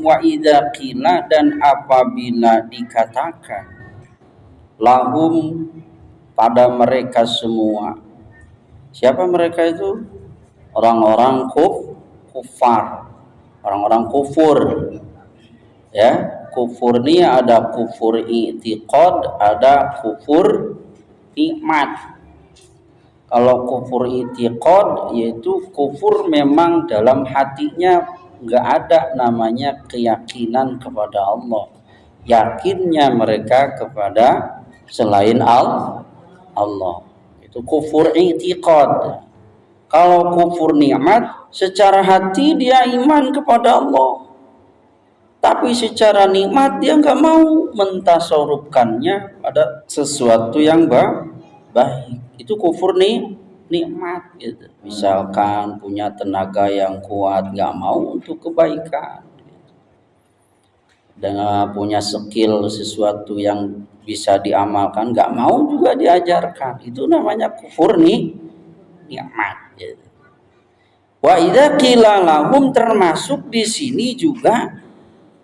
wa idza qila dan apabila dikatakan lahum pada mereka semua. Siapa mereka itu? Orang-orang kufar, orang-orang kufur. Ya, kufur ini ada kufur i'tiqad, ada kufur nikmat. Kalau kufur i'tiqad yaitu kufur memang dalam hatinya nggak ada namanya keyakinan kepada Allah. Yakinnya mereka kepada selain Allah. Itu kufur i'tiqad. Kalau kufur nikmat, secara hati dia iman kepada Allah. Tapi secara nikmat dia nggak mau mentasarufkannya pada sesuatu yang baik. Itu kufur nikmat gitu. Misalkan punya tenaga yang kuat nggak mau untuk kebaikan, dengan punya skill sesuatu yang bisa diamalkan nggak mau juga diajarkan, itu namanya kufur nikmat gitu. Wa idza qila lahum, termasuk di sini juga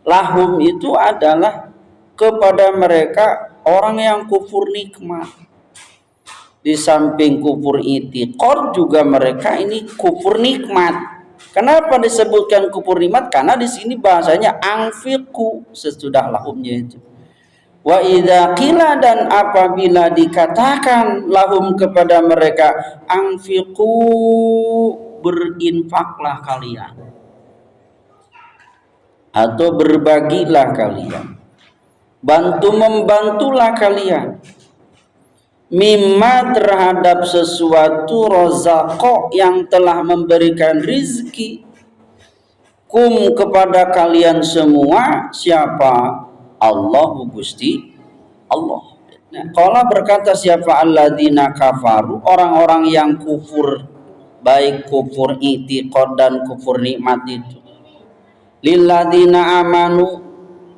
lahum itu adalah kepada mereka orang yang kufur nikmat. Di samping kufur i'tiqad juga mereka ini kufur nikmat. Kenapa disebutkan kufur nikmat? Karena di sini bahasanya anfiqu sesudah lahumnya itu. Wa idza qila, dan apabila dikatakan lahum kepada mereka, anfiqu berinfaklah kalian atau berbagilah kalian, membantulah kalian, mimma terhadap sesuatu rozako yang telah memberikan rizki, kum kepada kalian semua. Siapa? Allahu Gusti Allah. Nah, qala berkata siapa? Alladzina kafaru, orang-orang yang kufur, baik kufur i'tiqad dan kufur nikmat itu. Lilladzina amanu,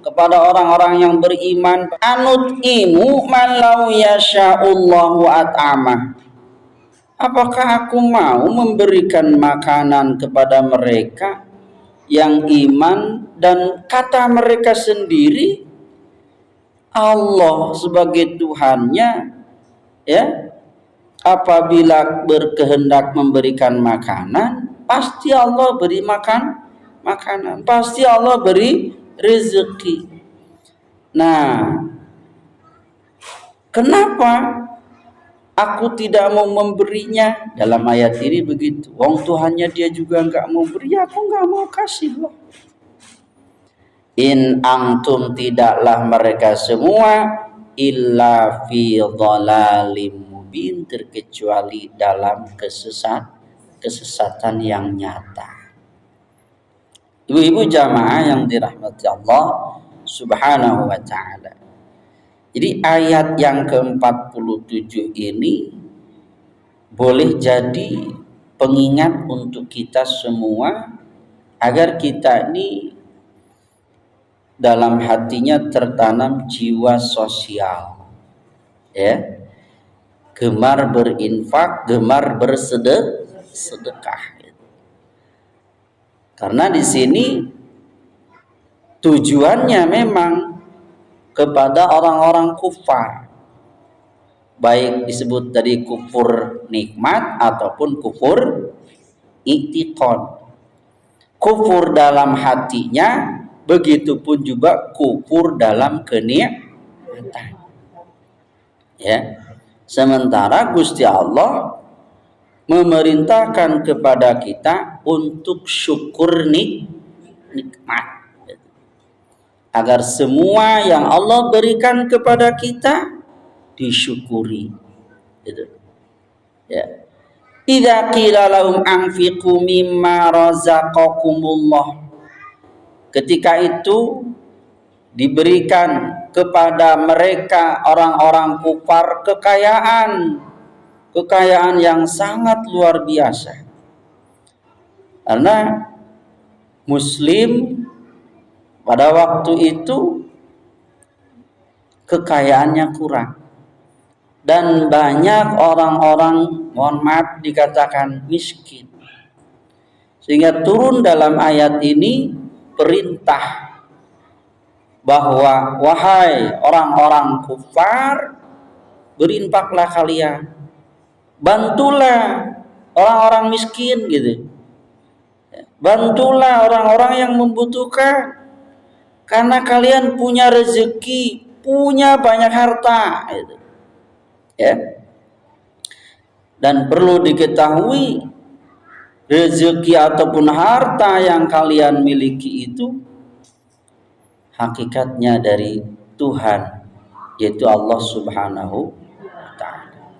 kepada orang-orang yang beriman, anut imu malau yasha'ullahu at'amah, apakah aku mau memberikan makanan kepada mereka yang iman dan kata mereka sendiri Allah sebagai Tuhannya, ya, apabila berkehendak memberikan makanan, pasti Allah beri makanan, pasti Allah beri rezeki. Nah, kenapa aku tidak mau memberinya? Dalam ayat ini begitu. Wong Tuhannya dia juga nggak mau beri, aku nggak mau kasih loh. In antum, tidaklah mereka semua, illa fi dhalalim mubin, terkecuali dalam kesesatan yang nyata. Ibu-ibu jamaah yang dirahmati Allah Subhanahu wa ta'ala. Jadi ayat yang ke-47 ini boleh jadi pengingat untuk kita semua agar kita ini dalam hatinya tertanam jiwa sosial, ya, gemar berinfak, gemar bersedekah. Karena di sini tujuannya memang kepada orang-orang kufar, baik disebut tadi kufur nikmat ataupun kufur i'tiqad. Kufur dalam hatinya, begitupun juga kufur dalam kenikmatan. Ya. Sementara Gusti Allah memerintahkan kepada kita untuk syukur nikmat, agar semua yang Allah berikan kepada kita disyukuri. Gitu. Ya. Idza qila lahum anfiqu mimma razaqakumullah, ketika itu diberikan kepada mereka orang-orang kufar kekayaan yang sangat luar biasa. Karena Muslim pada waktu itu kekayaannya kurang, dan banyak orang-orang, mohon maaf, dikatakan miskin. Sehingga turun dalam ayat ini perintah bahwa wahai orang-orang kufar, berinfaklah kalian, bantulah orang-orang miskin gitu, bantulah orang-orang yang membutuhkan, karena kalian punya rezeki, punya banyak harta gitu. Ya. Dan perlu diketahui, rezeki ataupun harta yang kalian miliki itu hakikatnya dari Tuhan, yaitu Allah Subhanahu wa taala.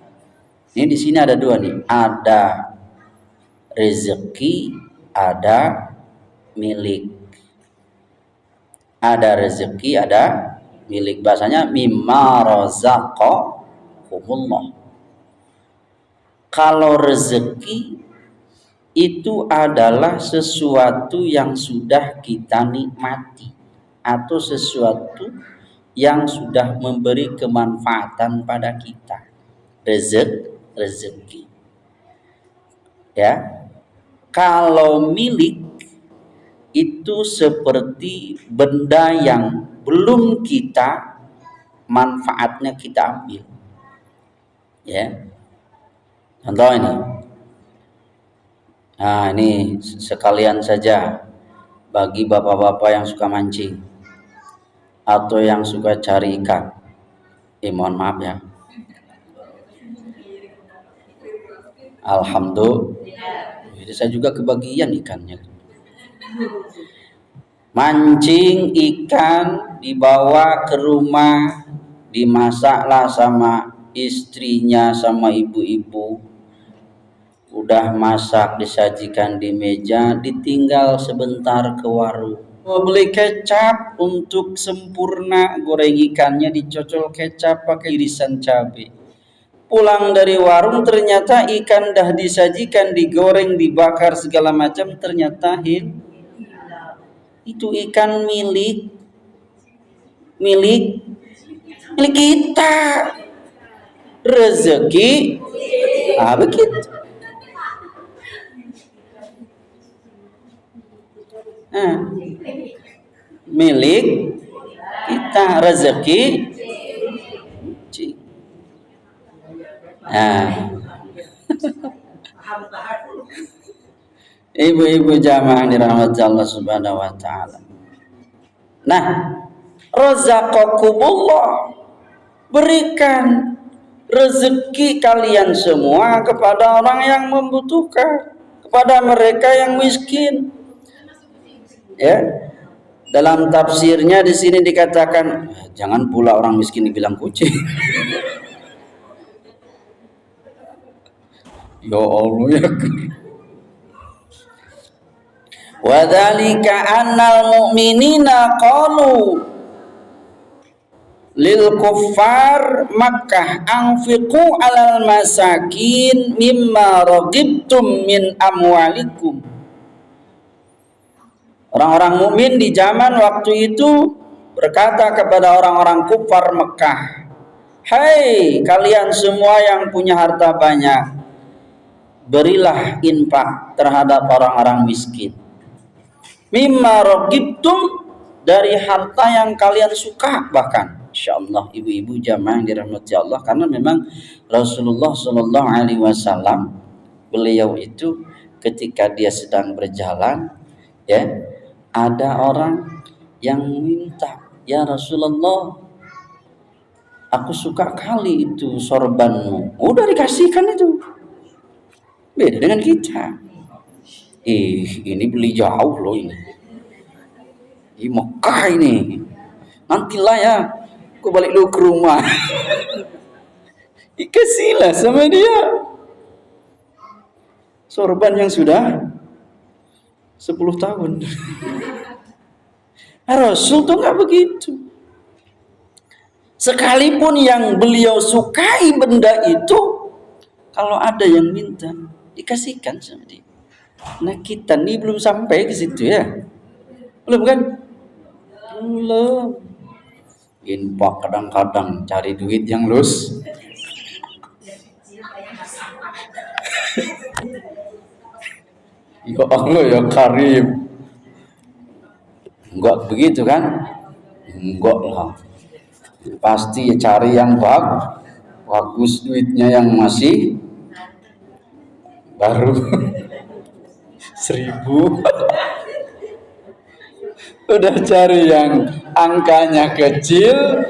Ini di sini ada dua nih, ada rezeki, ada milik. Ada rezeki, ada milik. Bahasanya mimma razaqakumullah. Kalau rezeki itu adalah sesuatu yang sudah kita nikmati atau sesuatu yang sudah memberi kemanfaatan pada kita. Rezeki. Ya. Kalau milik itu seperti benda yang belum kita manfaatnya kita ambil. Ya. Contoh ini. Nah, ini sekalian saja bagi bapak-bapak yang suka mancing atau yang suka cari ikan. Mohon maaf ya. Alhamdulillah. Jadi saya juga kebagian ikannya. Mancing ikan, dibawa ke rumah, dimasaklah sama istrinya, sama ibu-ibu. Udah masak, disajikan di meja, ditinggal sebentar ke warung. Mau beli kecap untuk sempurna goreng ikannya, dicocol kecap pakai irisan cabai. Pulang dari warung ternyata ikan dah disajikan, digoreng, dibakar segala macam, ternyata itu ikan milik kita, rezeki. Begitu. Milik kita, rezeki. Ibu-ibu jamaah dirahmati Allah Subhanahu wa taala. Nah, razaqakumullah, berikan rezeki kalian semua kepada orang yang membutuhkan, kepada mereka yang miskin. Ya. Dalam tafsirnya di sini dikatakan, jangan pula orang miskin dibilang kucing. Ya Allah ya. Wa dzalika annal mu'minina qalu lil kuffar Makkah anfiqu alal masakin mimma raghibtum min amwalikum. Orang-orang mukmin di zaman waktu itu berkata kepada orang-orang kufar Mekah, "Hai kalian semua yang punya harta banyak, berilah infak terhadap orang-orang miskin. Mimma raghibtum, dari harta yang kalian suka." Bahkan insyaallah ibu-ibu jamaah yang dirahmati Allah, karena memang Rasulullah sallallahu alaihi wasallam beliau itu ketika dia sedang berjalan, ya, ada orang yang minta, "Ya Rasulullah, aku suka kali itu sorbanmu." Udah dikasihkan itu. Beda dengan kita. Ini beli jauh loh ini. Di Mekah ini. Nantilah ya, aku balik dulu ke rumah. Dikasihlah sama dia sorban yang sudah 10 tahun. Rasul tuh nggak begitu. Sekalipun yang beliau sukai benda itu, kalau ada yang minta, dikasihkan sama dia. Nah kita nih belum sampai ke situ ya. Belum kan? Belum. Infak kadang-kadang cari duit yang lus. Ya Allah ya Karim. Enggak begitu kan? Enggak lah. Pasti cari yang bagus, duitnya yang masih baru 1.000. Udah cari yang angkanya kecil,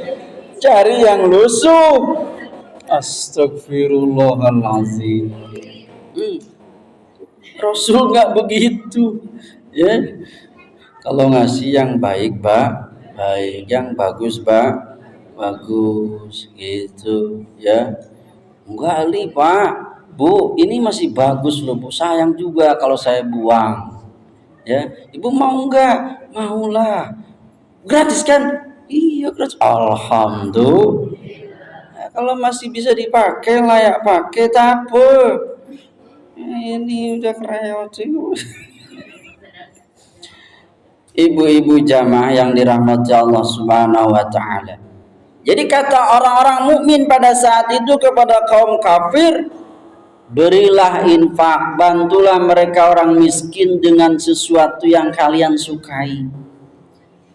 cari yang lusuh. Astagfirullahaladzim. Rasul nggak begitu, ya. Kalau ngasih yang baik, baik, yang bagus, bagus, gitu, ya. Enggak li Pak, Bu, ini masih bagus loh Bu, sayang juga kalau saya buang, ya. Ibu mau enggak? Maulah. Gratis kan? Iya gratis. Alhamdulillah. Ya, kalau masih bisa dipakai layak pakai tak apa. Ini udah kereot sih. Ibu-ibu jamaah yang dirahmati Allah Subhanahu wa taala. Jadi kata orang-orang mukmin pada saat itu kepada kaum kafir, berilah infak, bantulah mereka orang miskin dengan sesuatu yang kalian sukai.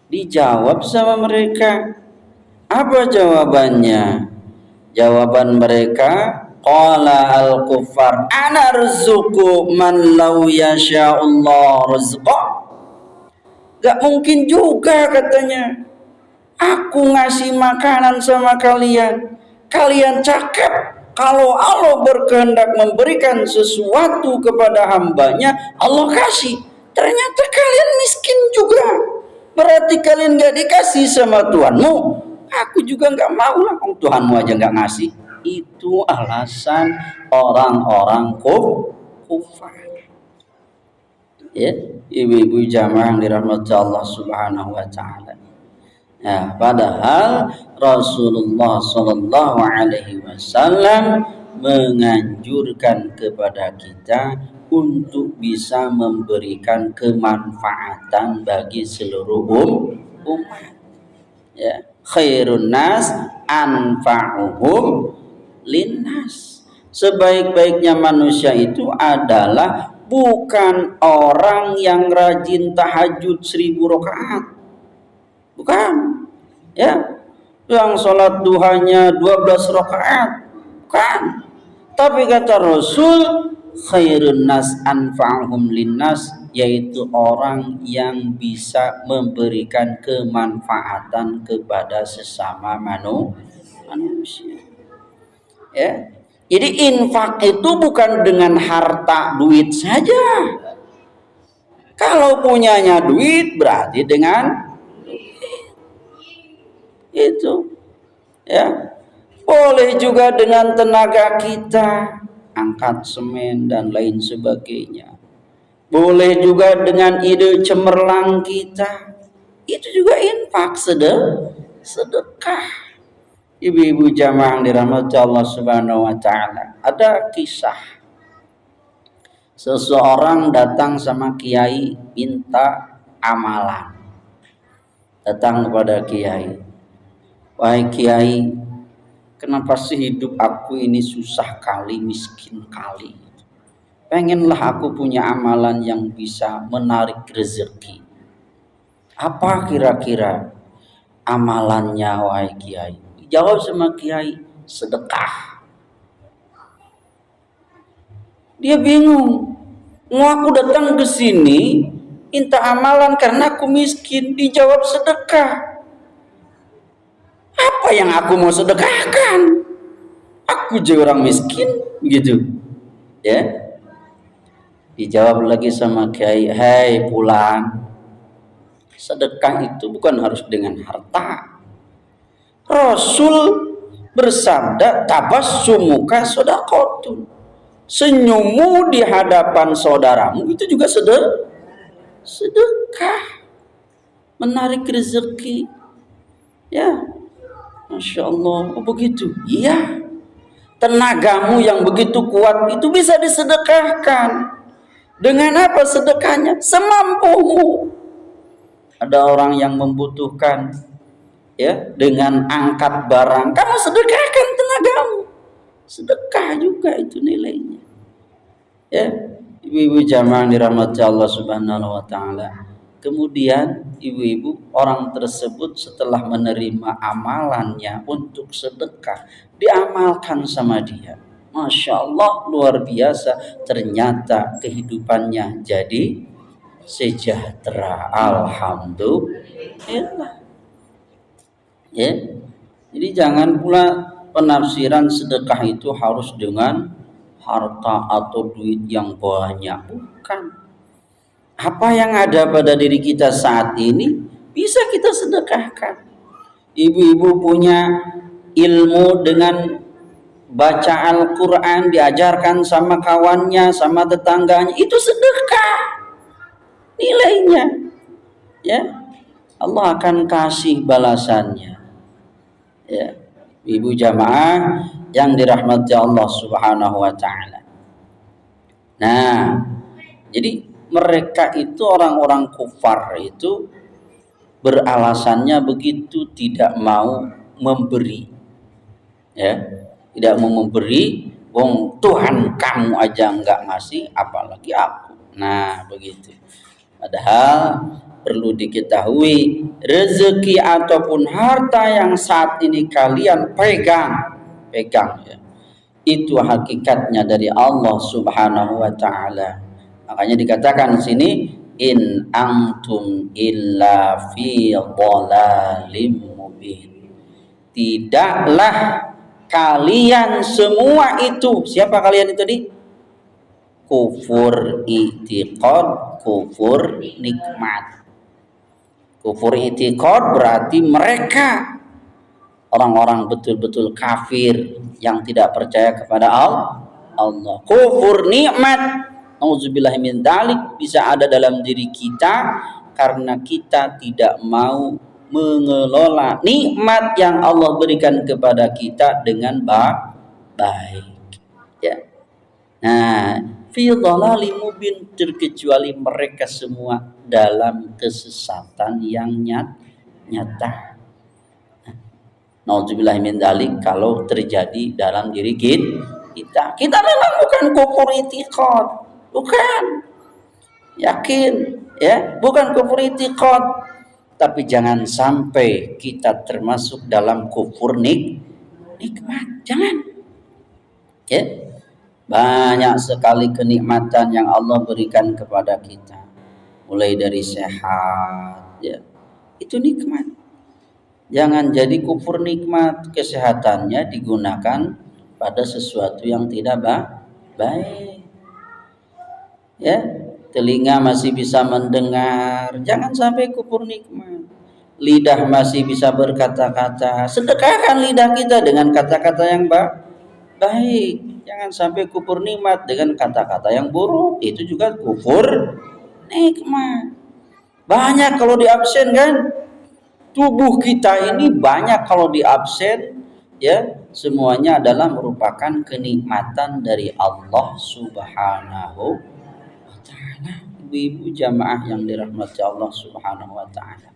Dijawab sama mereka. Apa jawabannya? Jawaban mereka, qala al-kuffar ana arzuqu man law yasha'ullah rizqa. Gak mungkin juga katanya aku ngasih makanan sama kalian, kalian cakap kalau Allah berkehendak memberikan sesuatu kepada hambanya, Allah kasih. Ternyata kalian miskin juga, berarti kalian gak dikasih sama Tuhanmu. Aku juga gak mau lah, Tuhanmu aja gak ngasih. Itu alasan orang-orang kufar. Ya, ibu-ibu jamaah yang dirahmati Allah Subhanahu wa taala. Nah, padahal Rasulullah Shallallahu Alaihi Wasallam menganjurkan kepada kita untuk bisa memberikan kemanfaatan bagi seluruh umat. Ya, khairun nas anfa'uhum linnas. Sebaik-baiknya manusia itu adalah bukan orang yang rajin tahajud 1.000 rakaat, bukan, ya, yang sholat duhanya 12 rakaat, bukan. Tapi kata Rasul, khairun nas anfa'uhum linnas, yaitu orang yang bisa memberikan kemanfaatan kepada sesama manusia. Ya. Jadi infak itu bukan dengan harta duit saja. Kalau punyanya duit berarti dengan itu, ya. Boleh juga dengan tenaga kita, angkat semen dan lain sebagainya. Boleh juga dengan ide cemerlang kita. Itu juga infak, sedekah. Ibu-ibu jamaah yang dirahmati Allah Subhanahu wa taala. Ada kisah seseorang datang sama kiai minta amalan. Datang kepada kiai, wahai kiai, kenapa sih hidup aku ini susah kali, miskin kali. Pengenlah aku punya amalan yang bisa menarik rezeki. Apa kira-kira amalannya wahai kiai? Dijawab sama kiai, sedekah. Dia bingung. Mau aku datang ke sini minta amalan karena aku miskin, dijawab sedekah. Apa yang aku mau sedekahkan? Aku juga orang miskin, gitu. Ya. Dijawab lagi sama kiai, "Hai pulang. Sedekah itu bukan harus dengan harta. Rasul bersabda, tabassumuka shadaqatun. Senyummu di hadapan saudaramu itu juga sedekah. Menarik rezeki." Ya. Masya Allah. Oh begitu. Iya. Tenagamu yang begitu kuat itu bisa disedekahkan. Dengan apa sedekahnya? Semampumu. Ada orang yang membutuhkan, ya, dengan angkat barang, kamu sedekahkan tenagamu. Sedekah juga itu nilainya. Ya, ibu-ibu jamaah dirahmati Allah Subhanahu wa taala. Kemudian ibu-ibu, orang tersebut setelah menerima amalannya untuk sedekah, diamalkan sama dia. Masya Allah, luar biasa. Ternyata kehidupannya jadi sejahtera. Alhamdulillah. Ya. Jadi jangan pula penafsiran sedekah itu harus dengan harta atau duit yang banyak. Bukan. Apa yang ada pada diri kita saat ini bisa kita sedekahkan. Ibu-ibu punya ilmu dengan baca Al-Quran, diajarkan sama kawannya, sama tetangganya, itu sedekah nilainya. Ya, Allah akan kasih balasannya. Ya, ibu jamaah yang dirahmati Allah Subhanahu wa taala. Nah, jadi mereka itu orang-orang kufar itu beralasannya begitu, tidak mau memberi. Ya, tidak mau memberi, wong Tuhan kamu aja enggak ngasih, apalagi aku. Nah, begitu. Padahal perlu diketahui, rezeki ataupun harta yang saat ini kalian pegang ya, itu hakikatnya dari Allah Subhanahu wa taala. Makanya dikatakan di sini, in antum illa fi dhalalim mubin. Tidaklah kalian semua itu, siapa kalian itu kufur i'tiqad, kufur nikmat. Kufur i'tiqad berarti mereka orang-orang betul-betul kafir yang tidak percaya kepada Allah. Kufur nikmat, nauzubillah min dzalik, bisa ada dalam diri kita karena kita tidak mau mengelola nikmat yang Allah berikan kepada kita dengan baik. Ya. Nah, fi dhalalim mubin, terkecuali mereka semua dalam kesesatan yang nyata. Nauzubillah min dzalik, kalau terjadi dalam diri kita. Kita memang bukan kufur i'tiqad, bukan. Yakin, ya, bukan kufur i'tiqad. Tapi jangan sampai kita termasuk dalam kufur nikmat. Jangan. Ya. Banyak sekali kenikmatan yang Allah berikan kepada kita. Mulai dari sehat, ya. Itu nikmat. Jangan jadi kufur nikmat, kesehatannya digunakan pada sesuatu yang tidak baik. Ya, telinga masih bisa mendengar, jangan sampai kufur nikmat. Lidah masih bisa berkata-kata, sedekahkan lidah kita dengan kata-kata yang baik. Jangan sampai kufur nikmat dengan kata-kata yang buruk, itu juga kufur nikmat. Banyak kalau di absen kan, tubuh kita ini banyak kalau di absen, ya, semuanya adalah merupakan kenikmatan dari Allah Subhanahu wa taala. Ibu-ibu jamaah yang dirahmati Allah Subhanahu wa taala.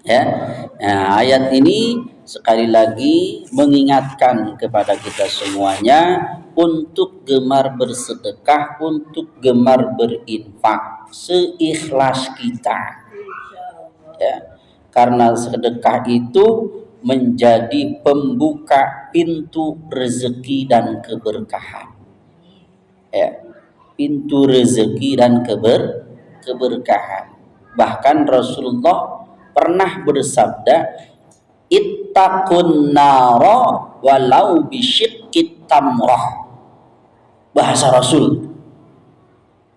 Ya. Nah, ayat ini sekali lagi mengingatkan kepada kita semuanya untuk gemar bersedekah, untuk gemar berinfak seikhlas kita. Ya. Karena sedekah itu menjadi pembuka pintu rezeki dan keberkahan. Ya, pintu rezeki dan keberkahan. Bahkan Rasulullah pernah bersabda, ittaqun nara walau bisyiqqit tamrah. Bahasa Rasul,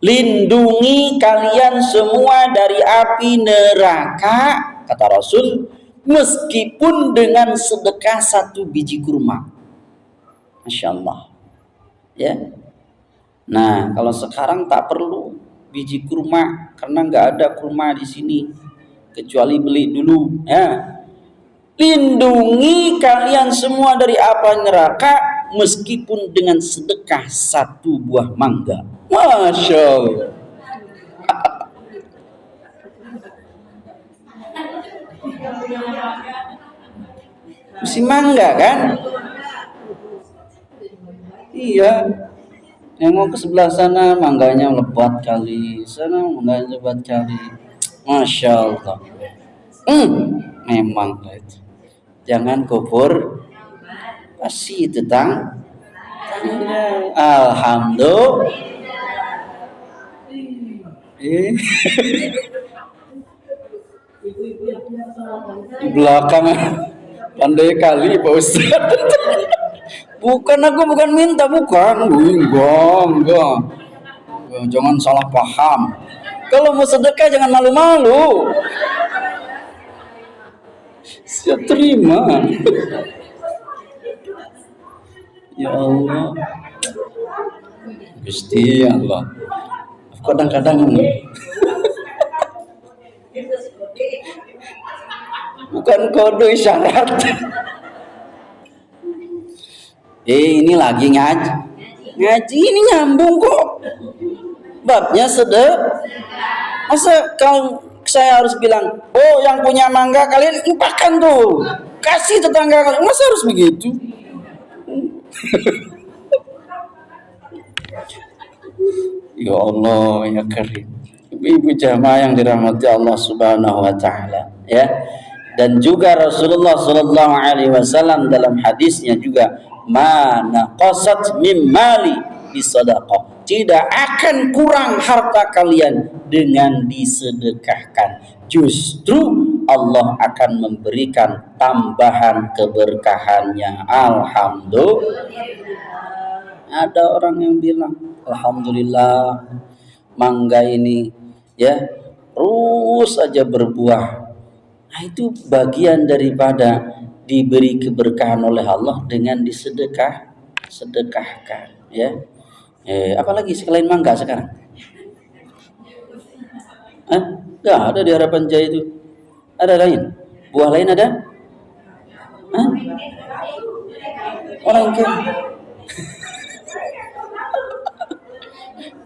lindungi kalian semua dari api neraka, kata Rasul, meskipun dengan sedekah 1 biji kurma. Masya Allah. Ya. Nah, kalau sekarang tak perlu biji kurma karena nggak ada kurma di sini, kecuali beli dulu. Ya. Lindungi kalian semua dari api neraka meskipun dengan sedekah 1 buah mangga. Masya Allah. Masih mangga kan? Iya. Nengok ke sebelah sana mangganya lebat kali, sana mangganya lebat kali. Masya Allah. Memang itu. Jangan kufur pasti tentang alhamdulillah. Di belakang pandai kali Pak Ustaz. Bukan, aku bukan minta, bukan. Enggak. Jangan salah paham. Kalau mau sedekah jangan malu-malu. Siap terima. Ya Allah. Gusti Allah. Kadang-kadang bukan kode isyarat. Ini lagi ngaji ini nyambung kok. Babnya masa kalau saya harus bilang, oh yang punya mangga kalian impakkan tuh, kasih tetangga kalian, masa harus begitu? Ya Allah ya Karim. Ibu jamaah yang dirahmati Allah Subhanahu wa taala, ya. Dan juga Rasulullah sallallahu alaihi wasallam dalam hadisnya juga, mana qasat mim mali bisadaqah. Tidak akan kurang harta kalian dengan disedekahkan. Justru Allah akan memberikan tambahan keberkahannya. Alhamdulillah. Ada orang yang bilang, alhamdulillah mangga ini ya terus saja berbuah. Nah, itu bagian daripada diberi keberkahan oleh Allah dengan sedekahkan, ya. Apalagi selain mangga sekarang? Nggak ada di Harapan Jaya itu. Ada lain? Buah lain ada? Orang kira.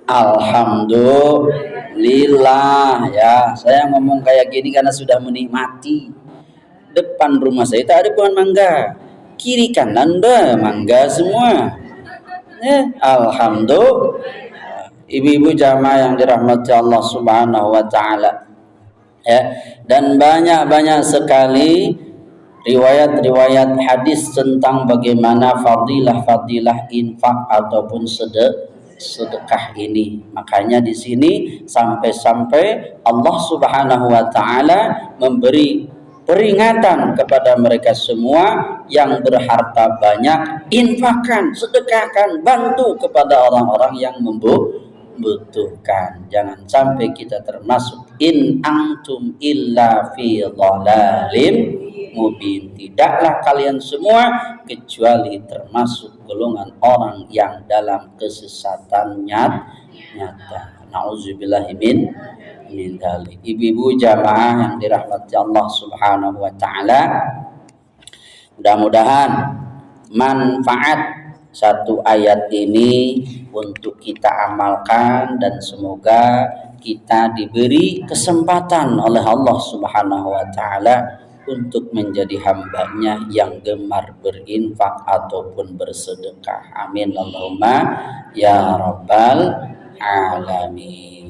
Alhamdulillah ya. Saya ngomong kayak gini karena sudah menikmati. Depan rumah saya itu ada pohon mangga. Kiri kanan udah mangga semua. Alhamdulillah. Ibu-ibu jamaah yang dirahmati Allah Subhanahu wa taala. Ya, dan banyak sekali riwayat-riwayat hadis tentang bagaimana fadilah infak ataupun sedekah ini. Makanya di sini sampai Allah Subhanahu wa taala memberi peringatan kepada mereka semua yang berharta banyak, infakkan, sedekahkan, bantu kepada orang-orang yang membutuhkan. Jangan sampai kita termasuk in antum illa fi dhalalim mubin. Tidaklah kalian semua kecuali termasuk golongan orang yang dalam kesesatan nyata. Nauzubillahi min dzalik. Ibu-ibu jamaah yang dirahmati Allah Subhanahu wa taala, mudah-mudahan manfaat satu ayat ini untuk kita amalkan dan semoga kita diberi kesempatan oleh Allah Subhanahu wa taala untuk menjadi hambanya yang gemar berinfak ataupun bersedekah. Amin Allahumma ya rabbal alamin.